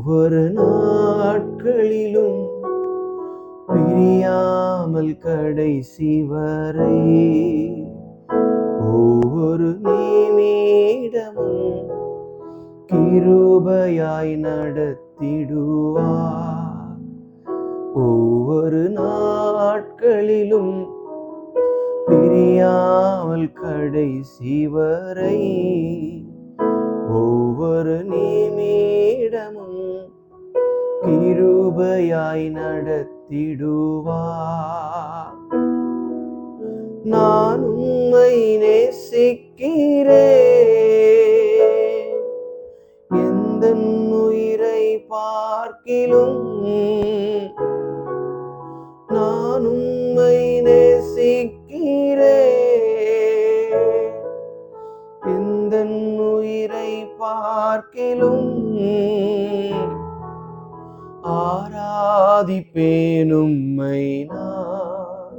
ஒவ்வொரு நாட்களிலும் பிரியாமல் கடைசி வரை ஒவ்வொரு நிமிடமும் கிருபையாய் நடத்திடுவார். ஒவ்வொரு நாட்களிலும் பிரியாமல் கடைசி வரை ஒவ்வொரு நிமிடமும் கிருபையாய் நடத்திடுவார். நான் உம்மை நேசிக்கிறேன், எந்தன் உயிரை பார்க்கிலும். நான் உம்மை நேசிக்கிறேன், எந்தன் உயிரை பார்க்கிலும். ஆராதிப்பேன் உம்மை நான்,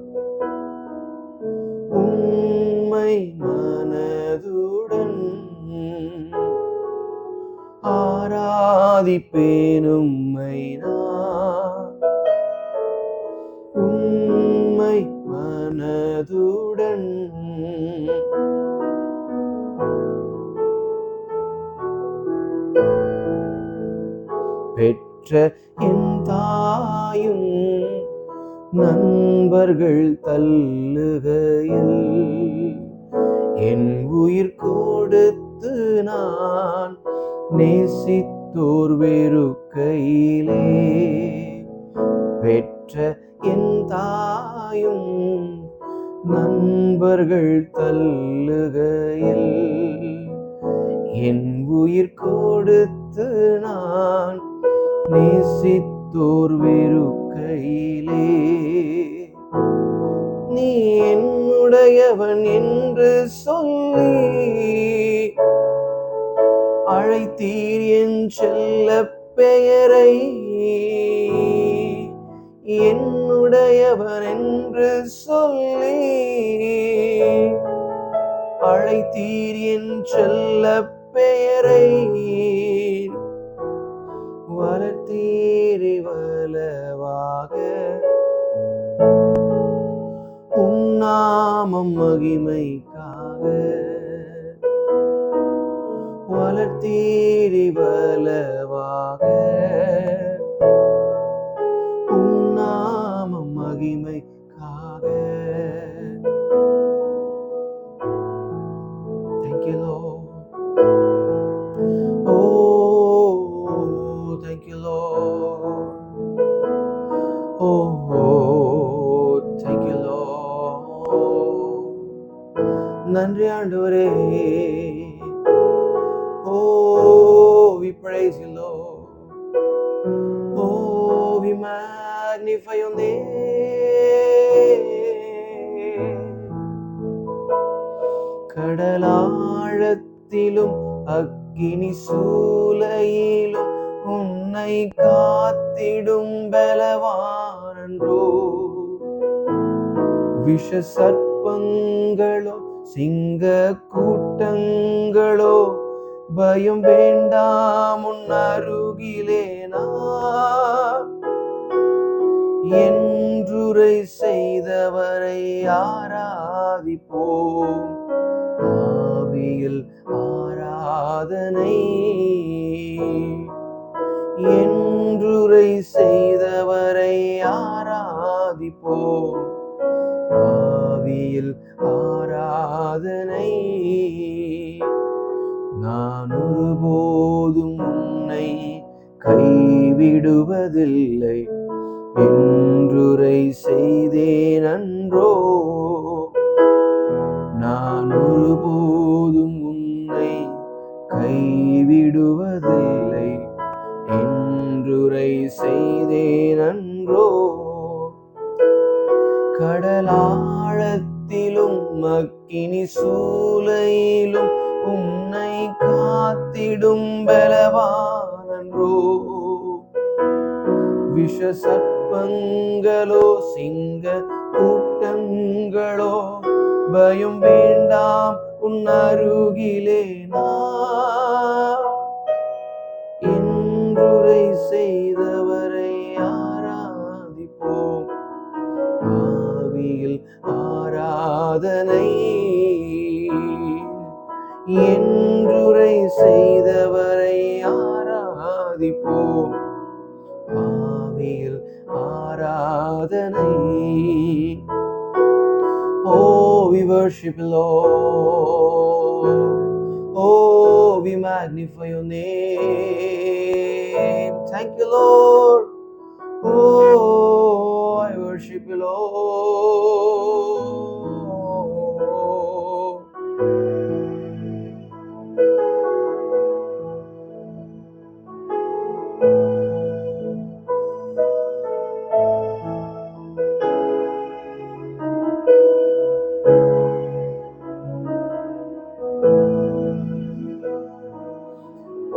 உம்மை மனதுடன். ஆராதிப்பேன் உம்மை நான், உம்மை மனதுடன். பெற்ற என் தாயும் நண்பர்கள் தள்ளுகையில் என் உயிர் கொடுத்து நான் நேசித்தோர் வெறுக்கையிலே. பெற்ற என் தாயும் நண்பர்கள் தள்ளுகையில் என் உயிர் கொடுத்து நான் நேசித்தோர் வெறுக்கையிலே. நீ என்னுடையவன் என்று சொல்லி அழைத்தீர் என் செல்ல பெயரை. என்னுடையவன் என்று சொல்லி அழைத்தீர் என் செல்ல பெயரை. வளர்த்தீர் வலவாக உம் நாமம் மகிமைக்காக. வளர்த்தீர் வலவாக உம் நாமம் மகிமைக்காக. Thank you, Lord. Oh, thank you, Lord. Oh, thank you, Lord. நன்றி ஆண்டவரே. Oh, we praise you, Lord. Oh, we magnify your name. கடலாழத்திலும் அக்கினி சூளையிலும் உன்னை காத்திடும் பலவானன்றோ. விஷ சர்ப்பங்களோ சிங்க கூட்டங்களோ பயம் வேண்டாம் உன் அருகிலே நான். என்றுரை செய்தவரை ஆராதிப்போம், ஆவியில் ஆராதனை. என்றுரை செய்தவரை ஆராதிப்போம், ஆவியில் ஆராதனை. நான் ஒருபோதும் உன்னை கைவிடுவதில்லை என்றுரை செய்தேன் அன்றோ. நான் ஒருபோதும் உன்னை கைவிடுவதில்லை என்றுரை செய்தேன் அன்றோ. கடலாழத்திலும் அக்கினி சூளையிலும் உன்னை காத்திடும் பலவானன்றோ. விஷ சர்ப்பங்களோ சிங்க கூட்டங்களோ பயம் வேண்டாம் உன் அருகிலே நான். என்றுரை செய்தவரை ஆராதிப்போம். ஆவியில் ஆராதனை, என்றுரை செய்தவரை ஆராதிப்போம். ஆவியில் ஆராதனை. Oh, we worship you, Lord. Oh, we magnify your name. Thank you, Lord. Oh, I worship you, Lord.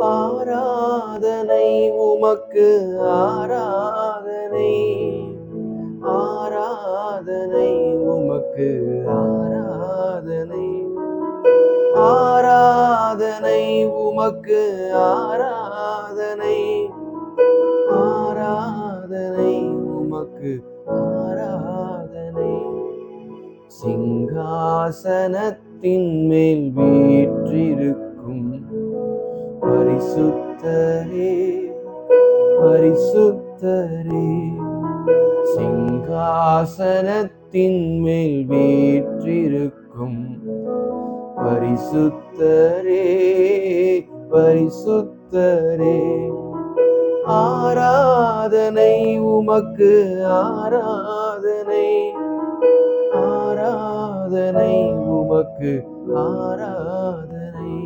ஆராதனை உமக்கு, ஆராதனை, ஆராதனை உமக்கு, ஆராதனை, ஆராதனை உமக்கு, ஆராதனை, ஆராதனை உமக்கு, ஆராதனை. சிங்காசனத்தின் மேல் வீற்றிருக்கும் பரிசுத்தரே, பரிசுத்தரே. சிங்காசனத்தின் மேல் வீற்றிருக்கும் பரிசுத்தரே, பரிசுத்தரே. ஆராதனை உமக்கு, ஆராதனை, ஆராதனை உமக்கு, ஆராதனை,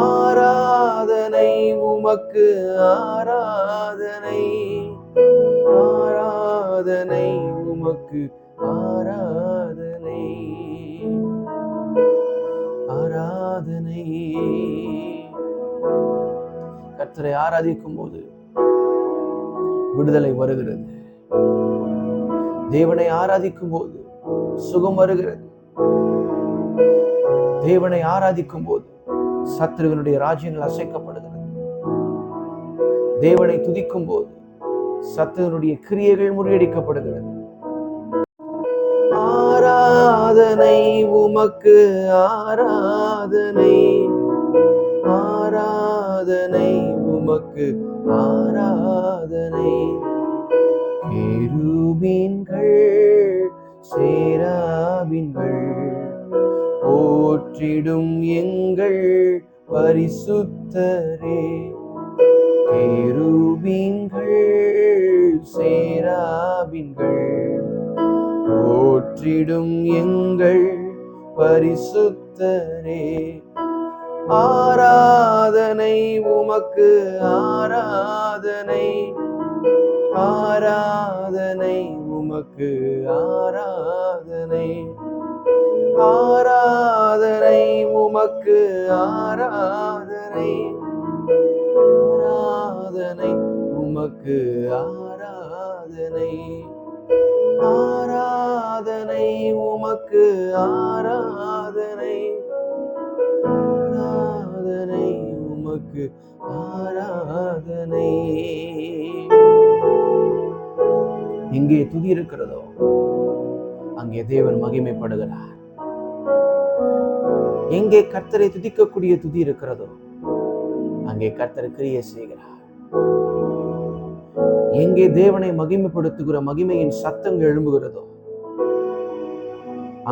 ஆராதனை உமக்கு, ஆராதனை, ஆராதனை உமக்கு, ஆராதனை, ஆராதனை. கர்த்தரை ஆராதிக்கும் போது விடுதலை வருகிறது. தேவனை ஆராதிக்கும் போது சுகம் வருகிறது. தேவனை ஆராதிக்கும் போது சத்துருவினுடைய ராஜ்யங்கள் அசைக்கப்படுகிறது. தேவனை துதிக்கும் போது சத்துருவினுடைய கிரியைகள் முறியடிக்கப்படுகிறது. ஆராதனை உமக்கு, ஆராதனை, ஆராதனை உமக்கு, ஆராதனை. கேருபீன்கள் சேராபீன்கள் போற்றிடும் எங்கள் பரிசுத்தரே. கேருபீன்கள் சேராபீன்கள் போற்றிடும் எங்கள் பரிசுத்தரே. ஆராதனை உமக்கு, ஆராதனை, ஆராதனை உமக்கு, ஆராதனை, ஆராதனை உமக்கு, ஆராதனை, ஆராதனை உமக்கு, ஆராதனை, ஆராதனை உமக்கு, ஆராதனை, ஆராதனை உமக்கு, ஆராதனை. எங்கே துதி இருக்கிறதோ அங்கே தேவன் மகிமைப்படுகிறார். எங்கே கர்த்தரை துதிக்கக்கூடிய துதி இருக்கிறதோ அங்கே கர்த்தர் கிரியை செய்கிறார். எங்கே தேவனை மகிமைப்படுத்துகிற மகிமையின் சத்தங்கள் எழும்புகிறதோ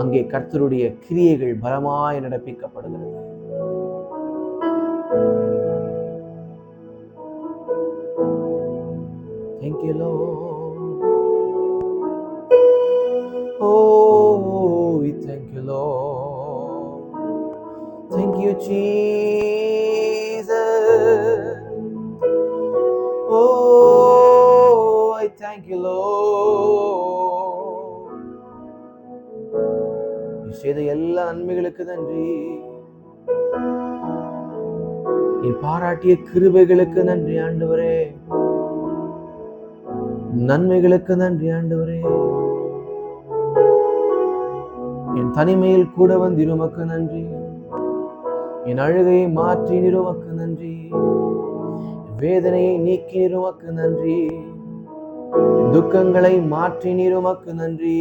அங்கே கர்த்தருடைய கிரியைகள் பலமாய் நடப்பிக்கப்படுகிறது. Thank you, Lord. Oh, we thank you, Lord. Thank you, Jesus. Oh, I thank you, Lord. நீ செய்த எல்லா நன்மைகளுக்கு நன்றி. நீ பாராட்டிய கிருபைகளுக்கு நன்றி ஆண்டவரே. நன்மைகளுக்கு நன்றி ஆண்டவரே. என் தனிமையில் கூட வந்து உமக்கு நன்றி. என் அழுகையை மாற்றி உமக்கு நன்றி. வேதனையை நீக்கினீர் உமக்கு நன்றி. துக்கங்களை மாற்றினீர் உமக்கு நன்றி.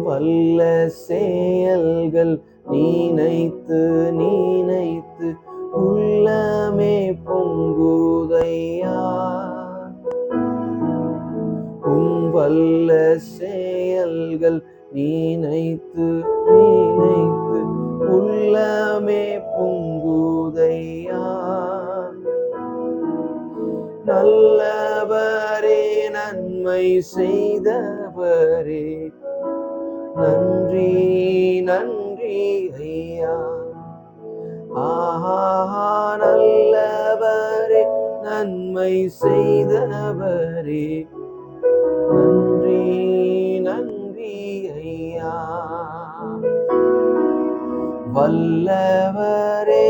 வல்ல செயல்கள் நீனைத்து நீனைத்து உள்ளமே பொங்குதையா. வல்ல செயல்கள் நீனைத்து நீனைத்து உள்ளமே பொங்குதையா. நல்லவரே நன்மை செய்தவரே நன்றி நன்றி ஐயா. ஆஹா நல்லவரே நன்மை செய்தவரே நன்றி நன்றி ஐயா. வல்லவரே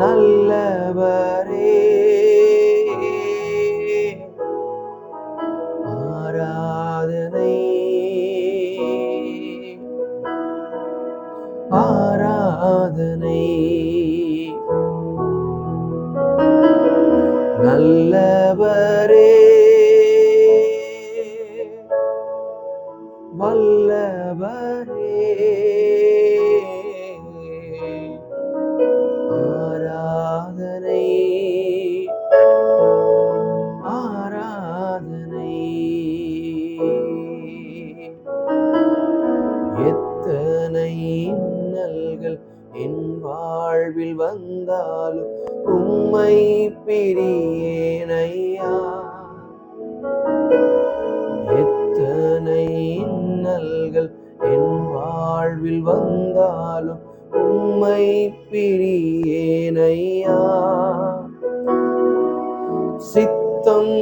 நல்லவரே ஆராதனை ஆராதனை. நல்லவரே வல்லவரே ஆராதனை ஆராதனை. எத்தனை இன்னல்கள் என் வாழ்வில் வந்தாலும் உம்மை பிரியேனையா. எத்தனை இன்னல்கள் என் வாழ்வில் வந்தாலும் உம்மை பிரியேனையா. சித்தம்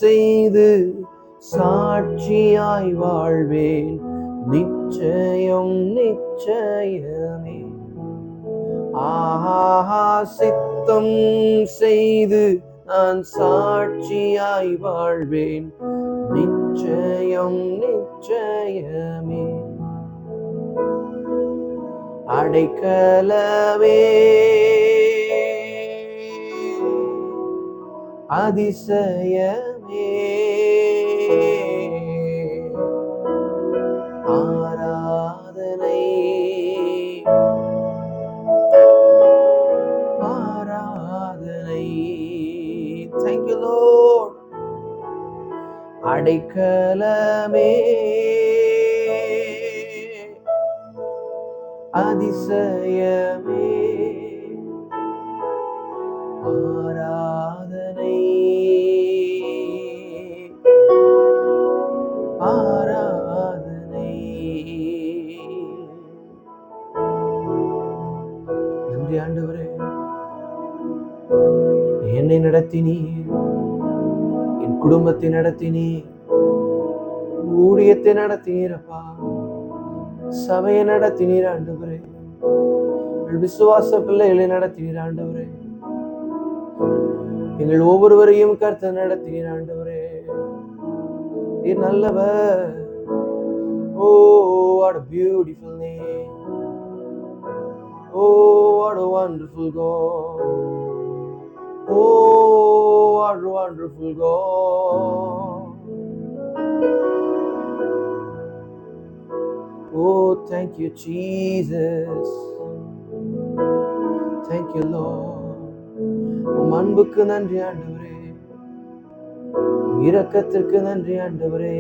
செய்து சாட்சியாய் வாழ்வேன் நிச்சயம் நிச்சயமே. ஆஹா சித்தம் செய்து நான் சாட்சியாய் வாழ்வேன் நிச்சயம் நிச்சயமே. அடைக்கலமே அதிசயமே ஆராதனை ஆராதனை. Thank you Lord. அடைக்கலமே அதிசயமே ஆராதனை ஆராதனை. நன்றி ஆண்டவரே, என்னை நடத்தினீர், என் குடும்பத்தை நடத்தினீர், ஊழியத்தை நடத்தினீரப்பா, சபையை நடத்தினீர் ஆண்டவரே, விசுவாச பிள்ளைகளை நடத்தினீர் ஆண்டவரே, எங்கள் ஒவ்வொருவரையும் கர்த்தர் நடத்தினீர் ஆண்டவரே. நீர் நல்லவர். Oh, what a beautiful name. Oh, what a wonderful God. Oh, what a wonderful God. Oh, thank you, Jesus. Thank you, Lord. உம் அன்புக்கு நன்றி ஆண்டவரே, இரக்கத்திற்கு நன்றி ஆண்டவரே.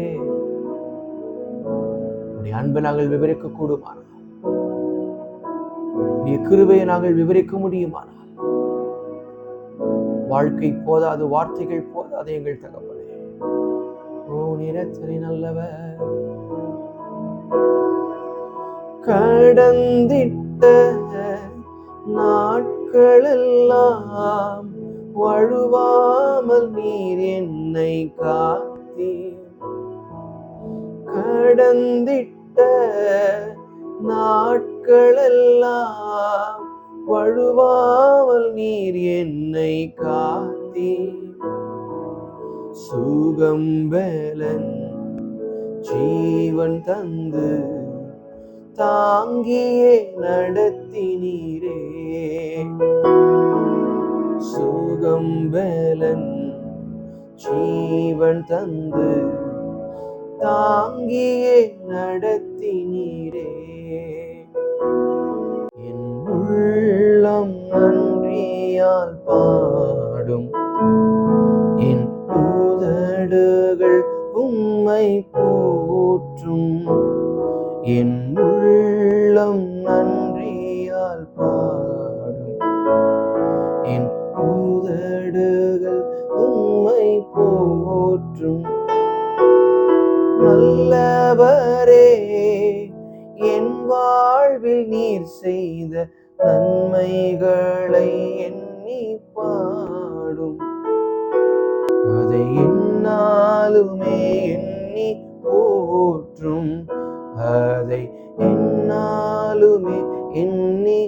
உடைய அன்பை நாங்கள் விவரிக்க கூடுமானால், உடைய கிருபையை நாங்கள் விவரிக்க முடியுமானால், வாழ்க்கை போதாது, வார்த்தைகள் போதாது எங்கள் தகப்பனே. ஓ நீர் எத்தனை நல்லவர். கடந்திட்ட நாட்களெல்லாம் வழுவாமல் நீர் என்னை காத்தீர். கடந்திட்ட நாட்களெல்லாம் வழுவாமல் நீர் என்னை காத்தீர். சுகம் பலன் ஜீவன் தந்து தாங்கியே நடத்தினீரே. சுகம் பலன் ஜீவன் தந்து தாங்கியே நடத்தினீரே. என் உள்ளம் நன்றியால் பாடும், என் உதடுகள் உம்மை போற்றும். என் உள்ளம் நன்றியால் பாடும், என் உதடுகள் உம்மை போற்றும். நல்லவரே, என் வாழ்வில் நீர் செய்த நன்மைகளை எண்ணி பாடும். அதை என்னாலுமே எண்ணி போற்றும். அதை என்னாலுமே எண்ணி